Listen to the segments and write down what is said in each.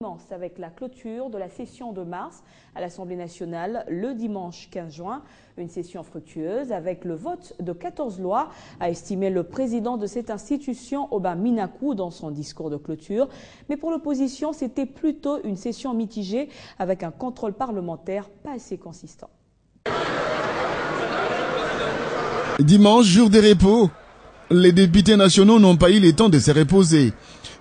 Commence avec la clôture de la session de mars à l'Assemblée nationale le dimanche 15 juin. Une session fructueuse avec le vote de 14 lois, a estimé le président de cette institution, Oba Minaku, dans son discours de clôture. Mais pour l'opposition, c'était plutôt une session mitigée avec un contrôle parlementaire pas assez consistant. Dimanche, jour des repos, les députés nationaux n'ont pas eu le temps de se reposer.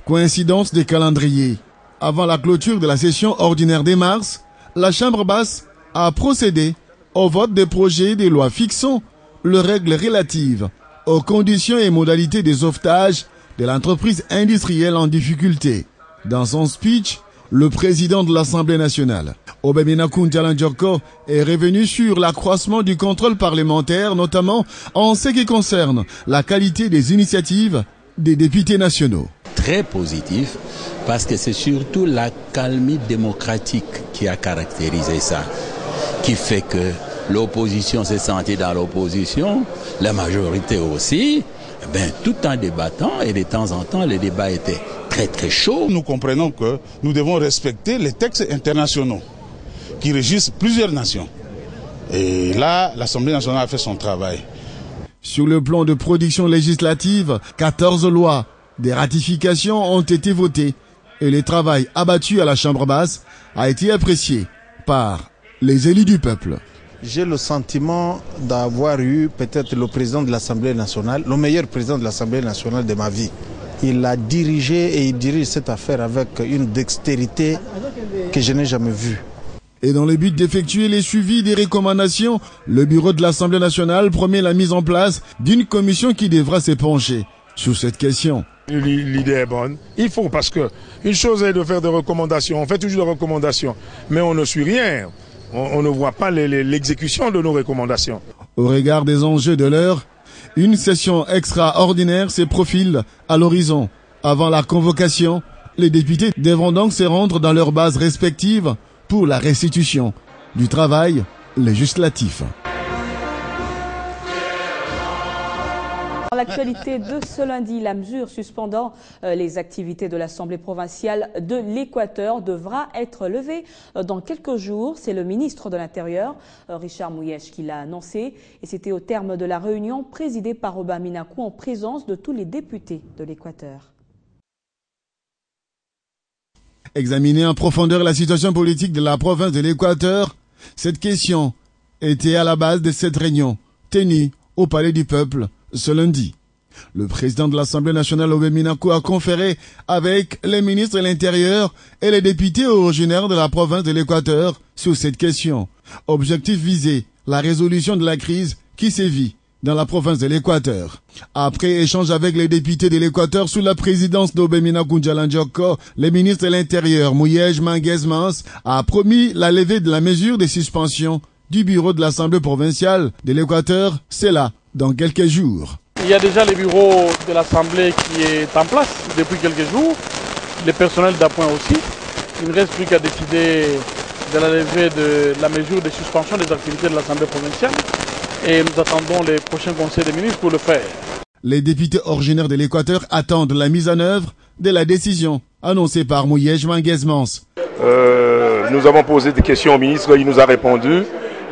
Coïncidence des calendriers. Avant la clôture de la session ordinaire de mars, la Chambre basse a procédé au vote des projets de loi fixant les règles relatives aux conditions et modalités de sauvetage de l'entreprise industrielle en difficulté. Dans son speech, le président de l'Assemblée nationale, Oba Minaku Njalanjoko, est revenu sur l'accroissement du contrôle parlementaire, notamment en ce qui concerne la qualité des initiatives des députés nationaux. Très positif, parce que c'est surtout la calmie démocratique qui a caractérisé ça, qui fait que l'opposition s'est sentie dans l'opposition, la majorité aussi, tout en débattant, et de temps en temps, les débats étaient très très chauds. Nous comprenons que nous devons respecter les textes internationaux qui régissent plusieurs nations. Et là, l'Assemblée nationale a fait son travail. Sur le plan de production législative, 14 lois des ratifications ont été votées et le travail abattu à la Chambre basse a été apprécié par les élus du peuple. J'ai le sentiment d'avoir eu peut-être le président de l'Assemblée nationale, le meilleur président de l'Assemblée nationale de ma vie. Il a dirigé et il dirige cette affaire avec une dextérité que je n'ai jamais vue. Et dans le but d'effectuer les suivis des recommandations, le bureau de l'Assemblée nationale promet la mise en place d'une commission qui devra se pencher sur cette question. L'idée est bonne. Il faut, parce que une chose est de faire des recommandations. On fait toujours des recommandations, mais on ne suit rien. On ne voit pas l'exécution de nos recommandations. Au regard des enjeux de l'heure, une session extraordinaire se profile à l'horizon. Avant la convocation, les députés devront donc se rendre dans leurs bases respectives pour la restitution du travail législatif. Dans l'actualité de ce lundi, la mesure suspendant les activités de l'Assemblée provinciale de l'Équateur devra être levée dans quelques jours. C'est le ministre de l'Intérieur, Richard Mouyèche, qui l'a annoncé. Et c'était au terme de la réunion présidée par Oba Minaku en présence de tous les députés de l'Équateur. Examiner en profondeur la situation politique de la province de l'Équateur, cette question était à la base de cette réunion tenue au Palais du Peuple ce lundi. Le président de l'Assemblée nationale, Oba Minaku, a conféré avec les ministres de l'Intérieur et les députés originaires de la province de l'Équateur sur cette question. Objectif visé, la résolution de la crise qui sévit dans la province de l'Équateur. Après échange avec les députés de l'Équateur sous la présidence d'Oba Minaku Njalanjoko, le ministre de l'Intérieur, Mouyège Manguez-Mans, a promis la levée de la mesure de suspension du bureau de l'Assemblée provinciale de l'Équateur, c'est là, dans quelques jours. Il y a déjà le bureau de l'Assemblée qui est en place depuis quelques jours, le personnel d'appoint aussi. Il ne reste plus qu'à décider de la levée de la mesure de suspension des activités de l'Assemblée provinciale et nous attendons les prochains conseils des ministres pour le faire. Les députés originaires de l'Équateur attendent la mise en œuvre de la décision annoncée par Mouyège Manguez-Mans. Nous avons posé des questions au ministre, il nous a répondu.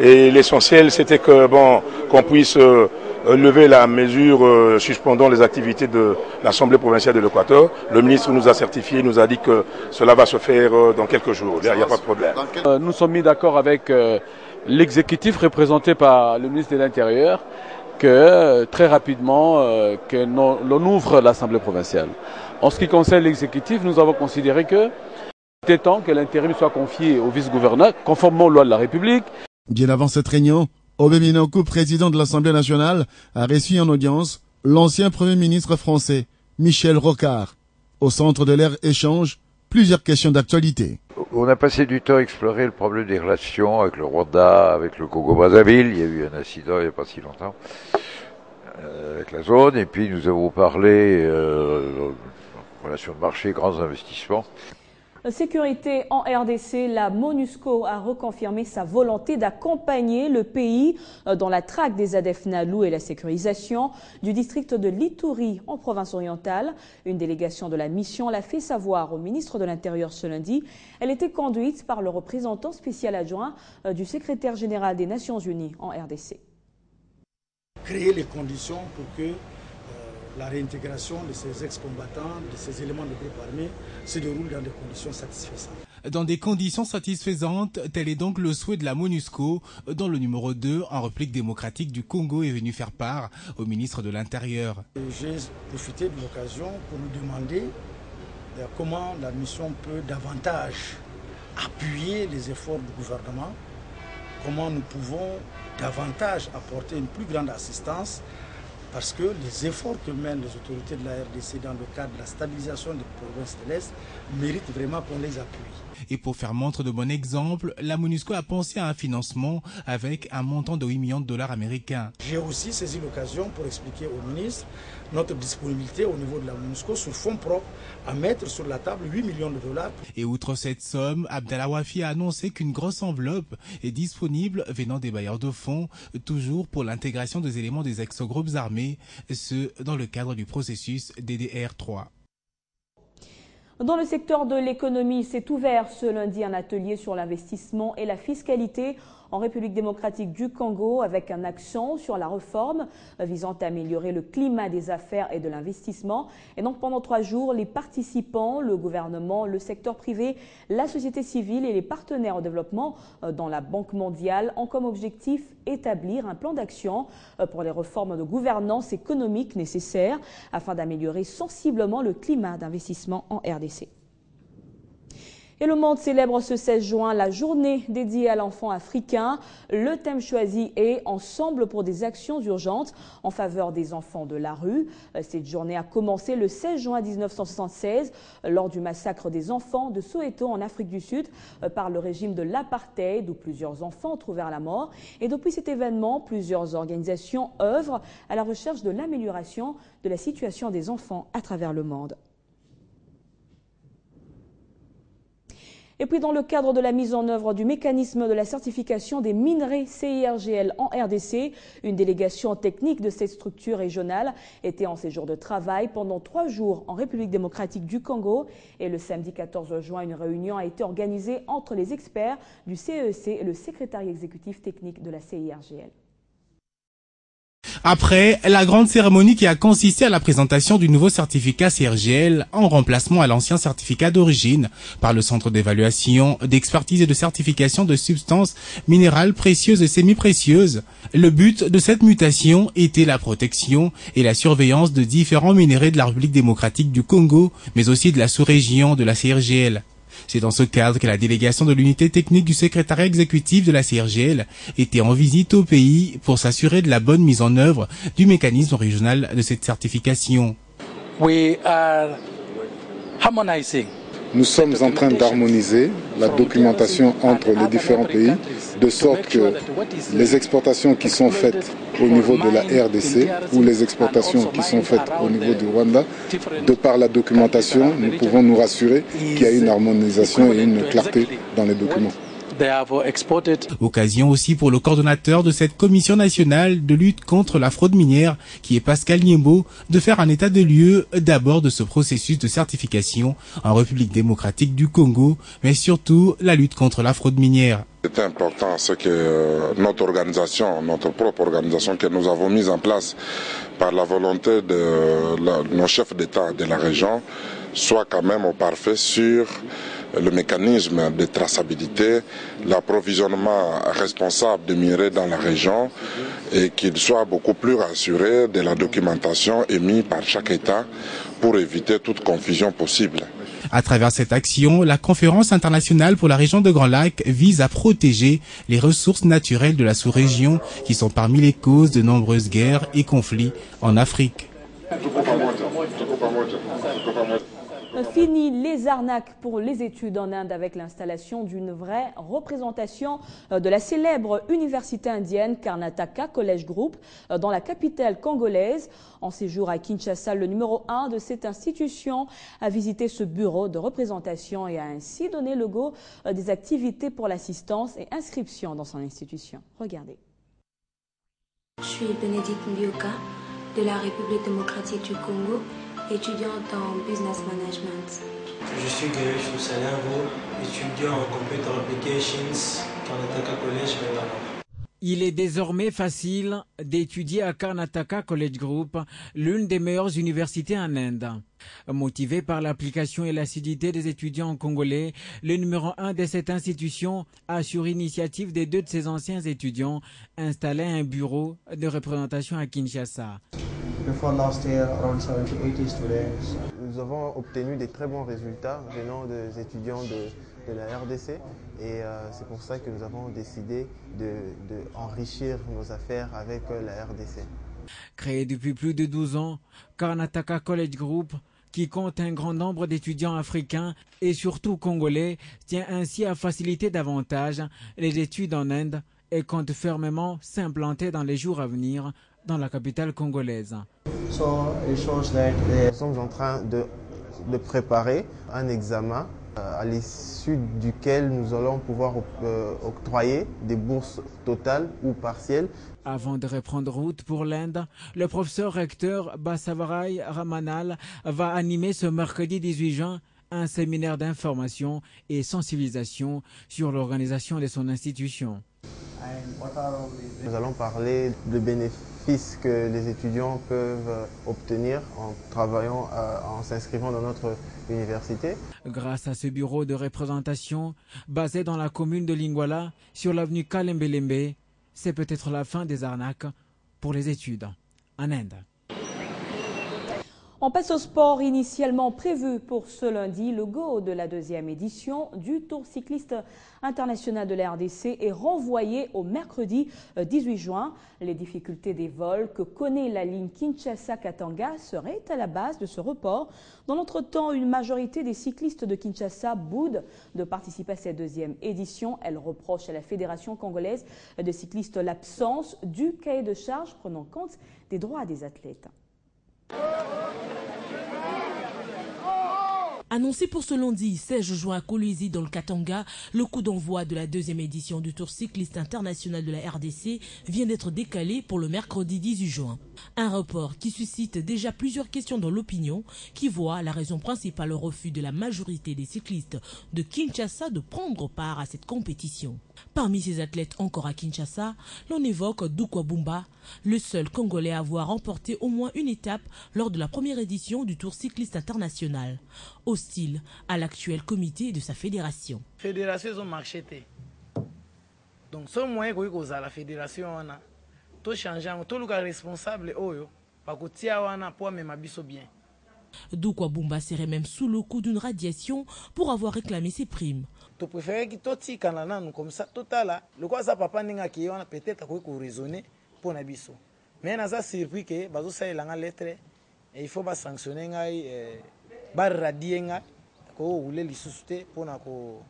Et l'essentiel, c'était que qu'on puisse lever la mesure suspendant les activités de l'Assemblée provinciale de l'Équateur. Le ministre nous a certifié, nous a dit que cela va se faire dans quelques jours. Il n'y a pas de problème. Nous sommes mis d'accord avec l'exécutif représenté par le ministre de l'Intérieur que très rapidement l'on ouvre l'Assemblée provinciale. En ce qui concerne l'exécutif, nous avons considéré que c'était temps que l'intérim soit confié au vice-gouverneur, conformément aux lois de la République. Bien avant cette réunion, Oba Minaku, président de l'Assemblée nationale, a reçu en audience l'ancien Premier ministre français, Michel Rocard. Au centre de leur échange, plusieurs questions d'actualité. On a passé du temps à explorer le problème des relations avec le Rwanda, avec le Congo-Brazzaville. Il y a eu un incident il n'y a pas si longtemps avec la zone. Et puis nous avons parlé relations de marché, grands investissements. Sécurité en RDC, la MONUSCO a reconfirmé sa volonté d'accompagner le pays dans la traque des ADF Nalou et la sécurisation du district de l'Ituri en province orientale. Une délégation de la mission l'a fait savoir au ministre de l'Intérieur ce lundi. Elle était conduite par le représentant spécial adjoint du secrétaire général des Nations Unies en RDC. Créer les conditions pour que la réintégration de ces ex-combattants, de ces éléments de groupe armé se déroule dans des conditions satisfaisantes. Dans des conditions satisfaisantes, tel est donc le souhait de la MONUSCO, dont le numéro 2 en République démocratique du Congo est venu faire part au ministre de l'Intérieur. J'ai profité de l'occasion pour nous demander comment la mission peut davantage appuyer les efforts du gouvernement, comment nous pouvons davantage apporter une plus grande assistance, parce que les efforts que mènent les autorités de la RDC dans le cadre de la stabilisation des provinces de l'Est méritent vraiment qu'on les appuie. Et pour faire montre de bon exemple, la MONUSCO a pensé à un financement avec un montant de 8 millions de dollars américains. J'ai aussi saisi l'occasion pour expliquer au ministre notre disponibilité au niveau de la MONUSCO sur fonds propres à mettre sur la table 8 millions de dollars. Et outre cette somme, Abdallah Wafi a annoncé qu'une grosse enveloppe est disponible venant des bailleurs de fonds, toujours pour l'intégration des éléments des ex-groupes armés, ce dans le cadre du processus DDR3. Dans le secteur de l'économie, s'est ouvert ce lundi un atelier sur l'investissement et la fiscalité en République démocratique du Congo avec un accent sur la réforme visant à améliorer le climat des affaires et de l'investissement. Et donc pendant 3 jours, les participants, le gouvernement, le secteur privé, la société civile et les partenaires au développement dans la Banque mondiale ont comme objectif établir un plan d'action pour les réformes de gouvernance économique nécessaires afin d'améliorer sensiblement le climat d'investissement en RDC. Et le monde célèbre ce 16 juin la journée dédiée à l'enfant africain. Le thème choisi est « Ensemble pour des actions urgentes en faveur des enfants de la rue ». Cette journée a commencé le 16 juin 1976 lors du massacre des enfants de Soweto en Afrique du Sud par le régime de l'apartheid où plusieurs enfants trouvèrent la mort. Et depuis cet événement, plusieurs organisations œuvrent à la recherche de l'amélioration de la situation des enfants à travers le monde. Et puis dans le cadre de la mise en œuvre du mécanisme de la certification des minerais CIRGL en RDC, une délégation technique de cette structure régionale était en séjour de travail pendant 3 jours en République démocratique du Congo. Et le samedi 14 juin, une réunion a été organisée entre les experts du CEC et le secrétariat exécutif technique de la CIRGL. Après la grande cérémonie qui a consisté à la présentation du nouveau certificat CIRGL en remplacement à l'ancien certificat d'origine par le Centre d'évaluation, d'expertise et de certification de substances minérales précieuses et semi-précieuses. Le but de cette mutation était la protection et la surveillance de différents minéraux de la République démocratique du Congo, mais aussi de la sous-région de la CIRGL. C'est dans ce cadre que la délégation de l'unité technique du secrétariat exécutif de la CIRGL était en visite au pays pour s'assurer de la bonne mise en œuvre du mécanisme régional de cette certification. We are harmonizing. Nous sommes en train d'harmoniser la documentation entre les différents pays, de sorte que les exportations qui sont faites au niveau de la RDC ou les exportations qui sont faites au niveau du Rwanda, de par la documentation, nous pouvons nous rassurer qu'il y a une harmonisation et une clarté dans les documents. Occasion aussi pour le coordonnateur de cette commission nationale de lutte contre la fraude minière, qui est Pascal Niembo, de faire un état des lieux d'abord de ce processus de certification en République démocratique du Congo, mais surtout la lutte contre la fraude minière. C'est important, c'est que notre organisation, notre propre organisation que nous avons mise en place par la volonté de nos chefs d'État de la région, soit quand même au parfait sur le mécanisme de traçabilité, l'approvisionnement responsable des minerais dans la région et qu'il soit beaucoup plus rassuré de la documentation émise par chaque État pour éviter toute confusion possible. À travers cette action, la conférence internationale pour la région de Grand Lac vise à protéger les ressources naturelles de la sous-région qui sont parmi les causes de nombreuses guerres et conflits en Afrique. Fini les arnaques pour les études en Inde avec l'installation d'une vraie représentation de la célèbre université indienne Karnataka College Group dans la capitale congolaise. En séjour à Kinshasa, le numéro 1 de cette institution a visité ce bureau de représentation et a ainsi donné le go des activités pour l'assistance et inscription dans son institution. Regardez. Je suis Bénédicte Mbioka de la République démocratique du Congo, étudiante en business management. Je suis Gaël Choussalingo, étudiant en Computer Applications, Karnataka College, Bangalore. Il est désormais facile d'étudier à Karnataka College Group, l'une des meilleures universités en Inde. Motivé par l'application et l'assiduité des étudiants congolais, le numéro 1 de cette institution a, sur initiative des 2 de ses anciens étudiants, installé un bureau de représentation à Kinshasa. Nous avons obtenu des très bons résultats venant des étudiants de la RDC et c'est pour ça que nous avons décidé d'enrichir nos affaires avec la RDC. Créé depuis plus de 12 ans, Karnataka College Group, qui compte un grand nombre d'étudiants africains et surtout congolais, tient ainsi à faciliter davantage les études en Inde et compte fermement s'implanter dans les jours à venir dans la capitale congolaise. Nous sommes en train de préparer un examen à l'issue duquel nous allons pouvoir octroyer des bourses totales ou partielles. Avant de reprendre route pour l'Inde, le professeur recteur Basavarai Ramanal va animer ce mercredi 18 juin un séminaire d'information et sensibilisation sur l'organisation de son institution. Nous allons parler des bénéfices que les étudiants peuvent obtenir en travaillant, en s'inscrivant dans notre université. Grâce à ce bureau de représentation basé dans la commune de Lingwala, sur l'avenue Kalembelembe, c'est peut-être la fin des arnaques pour les études en Inde. On passe au sport. Initialement prévu pour ce lundi, le go de la 2e édition du Tour cycliste international de la RDC est renvoyé au mercredi 18 juin. Les difficultés des vols que connaît la ligne Kinshasa-Katanga seraient à la base de ce report. Dans l'entretemps, une majorité des cyclistes de Kinshasa boudent de participer à cette 2e édition. Elle reproche à la Fédération congolaise de cyclistes l'absence du cahier de charges prenant compte des droits des athlètes. Annoncé pour ce lundi 16 juin à Kolwezi dans le Katanga, le coup d'envoi de la 2e édition du Tour cycliste international de la RDC vient d'être décalé pour le mercredi 18 juin. Un report qui suscite déjà plusieurs questions dans l'opinion, qui voit la raison principale au refus de la majorité des cyclistes de Kinshasa de prendre part à cette compétition. Parmi ces athlètes encore à Kinshasa, l'on évoque Dukwa Bumba, le seul Congolais à avoir remporté au moins une étape lors de la première édition du Tour cycliste international. Hostile à l'actuel comité de sa fédération. Fédération ont marché. Donc ce moyen que la fédération a tout changé, tout le responsable oyo pas que tia wana pour même abiso bien. Dukwa Bumba serait même sous le coup d'une radiation pour avoir réclamé ses primes. Tu préfères que tout tia kanana comme ça total le quoi ça papa ninga qui on peut-être ko raisonner pour nabiso. Mais naza surpris que bazo ça la lettre et il faut pas sanctionner ngai ba radier ngai ko oule lisuste pour na ko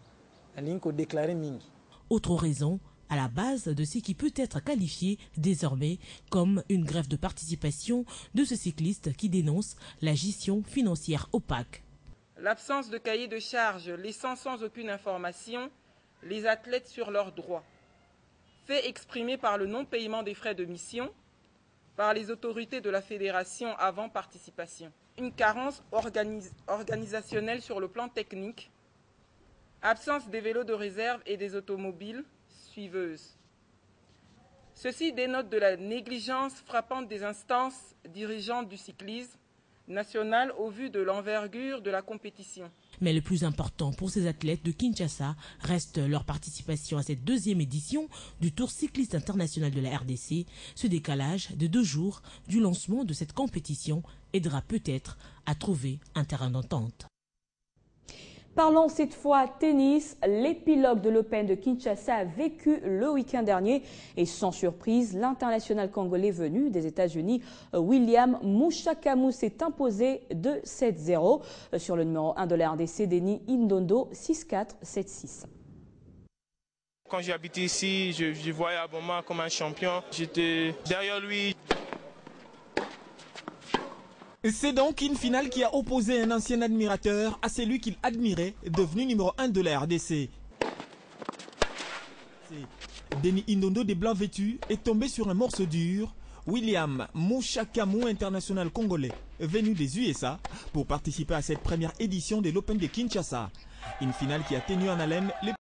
linko déclarer mingi. Autre raison à la base de ce qui peut être qualifié désormais comme une grève de participation de ce cycliste qui dénonce la gestion financière opaque. L'absence de cahier de charges laissant sans aucune information les athlètes sur leurs droits. Fait exprimé par le non-paiement des frais de mission par les autorités de la fédération avant participation. Une carence organisationnelle sur le plan technique. Absence des vélos de réserve et des automobiles suiveuses. Ceci dénote de la négligence frappante des instances dirigeantes du cyclisme national au vu de l'envergure de la compétition. Mais le plus important pour ces athlètes de Kinshasa reste leur participation à cette 2e édition du Tour cycliste international de la RDC. Ce décalage de 2 jours du lancement de cette compétition aidera peut-être à trouver un terrain d'entente. Parlons cette fois tennis. L'épilogue de l'Open de Kinshasa a vécu le week-end dernier et sans surprise, l'international congolais venu des États-Unis, William Mushakamu, s'est imposé de 7-0 sur le numéro 1 de la RDC, Denis Indondo, 6-4, 7-6. Quand j'ai habité ici, je voyais Aboma comme un champion. J'étais derrière lui. C'est donc une finale qui a opposé un ancien admirateur à celui qu'il admirait, devenu numéro 1 de la RDC. Denis Indondo des Blancs vêtus est tombé sur un morceau dur. William Mushakamu, international congolais, venu des USA pour participer à cette première édition de l'Open de Kinshasa. Une finale qui a tenu en haleine les